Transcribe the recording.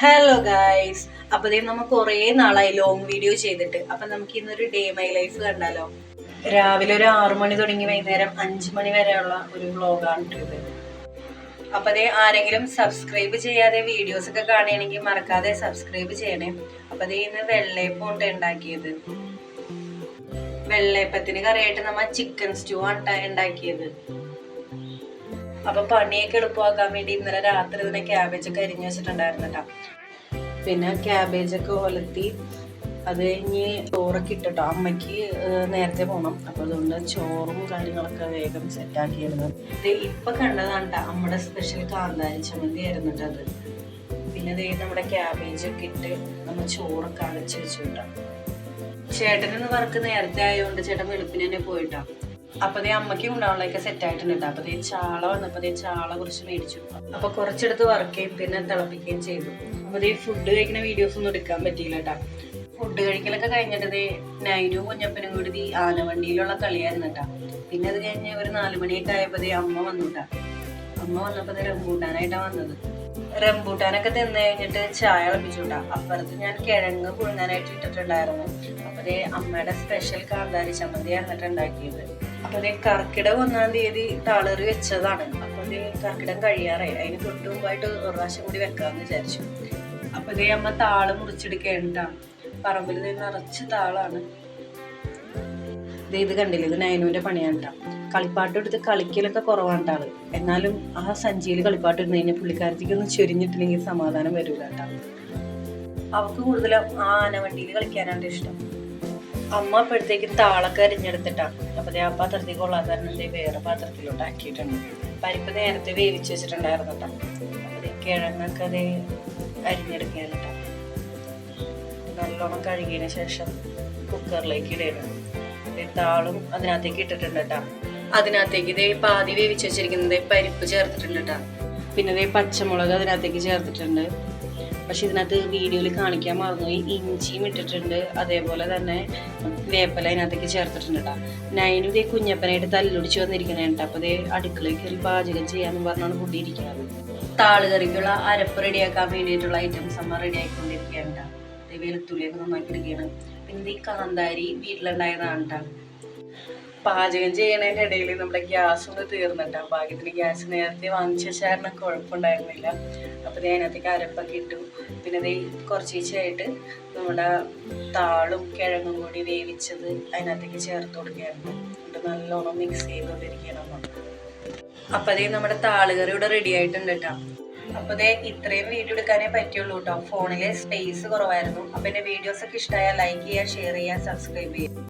Hello guys, അപ്പൊ നമ്മൾ കുറേ നാളായി ലോങ് വീഡിയോ ചെയ്തിട്ട്. അപ്പൊ നമുക്ക് ഇന്നൊരു ഡേ മൈ ലൈഫ് കണ്ടാലോ. രാവിലെ ഒരു 6 മണി തുടങ്ങി വൈകുന്നേരം 5 മണി വരെയുള്ള ഒരു വ്ളോഗാണ് ഇത്. അപ്പൊ ആരെങ്കിലും സബ്സ്ക്രൈബ് ചെയ്യാതെ വീഡിയോസ് ഒക്കെ കാണുകയാണെങ്കിൽ മറക്കാതെ സബ്സ്ക്രൈബ് ചെയ്യണേ. അപ്പൊ ഇന്ന് വെള്ളയപ്പം കൊണ്ട് ഉണ്ടാക്കിയത്. വെള്ളയപ്പത്തിന് കറിയായിട്ട് നമ്മ ചിക്കൻ സ്റ്റൂ ആണ് ഉണ്ടാക്കിയത്. അപ്പൊ പണിയൊക്കെ എളുപ്പമാക്കാൻ വേണ്ടി ഇന്നലെ രാത്രി തന്നെ ക്യാബേജൊക്കെ അരിഞ്ഞു വെച്ചിട്ടുണ്ടായിരുന്നു കേട്ടോ. പിന്നെ ക്യാബേജൊക്കെ ഒലത്തി അത് കഴിഞ്ഞ് ചോറൊക്കെ ഇട്ടിട്ടോ. അമ്മയ്ക്ക് നേരത്തെ പോകണം, അപ്പൊ അതുകൊണ്ട് ചോറും കാര്യങ്ങളൊക്കെ വേഗം സെറ്റാക്കിയിരുന്നു. ഇത് ഇപ്പൊ കണ്ടതാണ് കേട്ടോ അമ്മയുടെ സ്പെഷ്യൽ കാന്താരി ചമ്മന്തി ആയിരുന്നു കേട്ടോ അത്. പിന്നെ നമ്മുടെ ക്യാബേജൊക്കെ ഇട്ട് നമ്മൾ ചോറൊക്കെ അടച്ചു വെച്ചു കേട്ടോ. ചേട്ടനൊന്ന് വർക്ക് നേരത്തെ ആയതുകൊണ്ട് ചേട്ടൻ വെളുപ്പിന് തന്നെ പോയിട്ടോ. അപ്പൊ അമ്മയ്ക്ക് ഉണ്ടാവുള്ളതൊക്കെ സെറ്റ് ആയിട്ടുണ്ട്. അപ്പൊ ചാള വന്നപ്പോ ചാള കുറച്ച് മേടിച്ചു. അപ്പൊ കുറച്ചെടുത്ത് വറുക്കുകയും പിന്നെ തിളപ്പിക്കുകയും ചെയ്തു. അപ്പൊ ഫുഡ് കഴിക്കുന്ന വീഡിയോസ് ഒന്നും എടുക്കാൻ പറ്റിയില്ല കേട്ടാ. ഫുഡ് കഴിക്കലൊക്കെ കഴിഞ്ഞിട്ട് നൈനും കുഞ്ഞപ്പനും കൂടി ആനവണ്ടിയിലുള്ള കളിയായിരുന്നു കേട്ടാ. പിന്നെ അത് കഴിഞ്ഞ് ഒരു 4 മണിയൊക്കെ ആയപ്പോ അമ്മ വന്നുട്ടാ. അമ്മ വന്നപ്പോ റംബൂട്ടാനായിട്ടാ വന്നത്. റംബൂട്ടാനൊക്കെ തിന്നു കഴിഞ്ഞിട്ട് ചായ കളിപ്പിച്ചുട്ടാ. അപ്പുറത്ത് ഞാൻ കിഴങ്ങ് പുഴുങ്ങാനായിട്ട് ഇട്ടിട്ടുണ്ടായിരുന്നു. അപ്പൊ അമ്മയുടെ സ്പെഷ്യൽ കാന്താരി ചമ്മന്തി ആയിരുന്നിട്ട് ഉണ്ടാക്കിയത്. അപ്പൊ കർക്കിടക 1-ാം തീയതി താളേറി വെച്ചതാണ്. അപ്പൊ കർക്കിടകം കഴിയാറായി. അതിന് തൊട്ട് മുമ്പായിട്ട് ഒരു പ്രാവശ്യം കൂടി വെക്കാന്ന് വിചാരിച്ചു. അപ്പൊ അമ്മ താള് മുറിച്ചെടുക്കേണ്ടാണ്. പറമ്പിൽ നിറച്ച് താളാണ്. ഇത് കണ്ടില്ല, ഇത് നൈനുവിന്റെ പണിയാണ് കേട്ടോ. കളിപ്പാട്ട് എടുത്ത് കളിക്കലൊക്കെ കുറവാണ് ആള്. എന്നാലും ആ സഞ്ചിയിൽ കളിപ്പാട്ട് ഇടുന്ന കഴിഞ്ഞാൽ പുള്ളിക്കാരത്തേക്ക് ഒന്ന് ചൊരിഞ്ഞിട്ടില്ലെങ്കിൽ സമാധാനം വരൂല കേട്ടോ. അവർക്ക് കൂടുതലും ആ ആനവണ്ടിയിൽ കളിക്കാനാണ് ഇഷ്ടം. അമ്മ അപ്പോഴത്തേക്കും താളൊക്കെ അരിഞ്ഞെടുത്തിട്ടാണ്. അപ്പൊ ആ പാത്രത്തിൽ കൊള്ളാതെ തന്നെ വേറെ പാത്രത്തിലോട്ട് ആക്കിയിട്ടുണ്ട്. പരിപ്പ് നേരത്തെ വേവിച്ച് വെച്ചിട്ടുണ്ടായിരുന്നു കേട്ടോ. അപ്പൊ കിഴങ്ങൊക്കെ അത് അരിഞ്ഞെടുക്കുകയാണ് കേട്ടോ. നല്ലോണം കഴുകിയതിന് ശേഷം കുക്കറിലേക്ക് ഇടണം. താളും അതിനകത്തേക്ക് ഇട്ടിട്ടുണ്ട് കേട്ടോ. അതിനകത്തേക്ക് പാതി വേവിച്ച് വെച്ചിരിക്കുന്നത് പരിപ്പ് ചേർത്തിട്ടുണ്ട് കേട്ടോ. പിന്നെ പച്ചമുളക് അതിനകത്തേക്ക് ചേർത്തിട്ടുണ്ട്. പക്ഷെ ഇതിനകത്ത് വീഡിയോയിൽ കാണിക്കാൻ മറന്നു, ഇഞ്ചിയും ഇട്ടിട്ടുണ്ട്. അതേപോലെ തന്നെ വേപ്പില അതിനകത്തേക്ക് ചേർത്തിട്ടുണ്ട് കേട്ടോ. നൈനും കുഞ്ഞപ്പനായിട്ട് തല്ലുടിച്ച് വന്നിരിക്കണേ കേട്ടോ. അപ്പൊ അടുക്കളയിൽ കയറി പാചകം ചെയ്യാന്ന് പറഞ്ഞാണ് കൂട്ടിയിരിക്കുന്നത്. താളുകറിക്കുള്ള അരപ്പ് റെഡിയാക്കാൻ വേണ്ടിയിട്ടുള്ള ഐറ്റംസ് അമ്മ റെഡി ആയിക്കൊണ്ടിരിക്കുകയാണ് കേട്ടോ. വെളുത്തുള്ളിയൊക്കെ നന്നാക്കി എടുക്കുകയാണ്. പിന്നെ കാന്താരി വീട്ടിലുണ്ടായതാണ് കേട്ടോ. പാചകം ചെയ്യണതിൻ്റെ ഇടയിൽ നമ്മുടെ ഗ്യാസ് ഒന്ന് തീർന്നിട്ടാ. ഭാഗ്യത്തിന് ഗ്യാസ് നേരത്തെ വാങ്ങിച്ച കാരണം കുഴപ്പമുണ്ടായിരുന്നില്ല. അപ്പോൾ അതിനകത്തേക്ക് അരപ്പൊക്കെ ഇട്ടു. പിന്നെ കുറച്ചായിട്ട് നമ്മുടെ താളും കിഴങ്ങും കൂടി വേവിച്ചത് അതിനകത്തേക്ക് ചേർത്ത് കൊടുക്കുകയായിരുന്നു. എന്നിട്ട് നല്ലോണം മിക്സ് ചെയ്തുകൊണ്ടിരിക്കണം. അപ്പോൾ നമ്മുടെ താളുകറി ഇവിടെ റെഡി ആയിട്ടുണ്ട് കേട്ടോ. അപ്പൊ ഇത്രയും വീഡിയോ എടുക്കാനേ പറ്റുള്ളൂ കേട്ടോ. ഫോണിലെ സ്പേസ് കുറവായിരുന്നു. അപ്പൊ എന്റെ വീഡിയോസ് ഒക്കെ ഇഷ്ടമായാൽ ലൈക്ക് ചെയ്യുക, ഷെയർ ചെയ്യുക, സബ്സ്ക്രൈബ് ചെയ്യുക.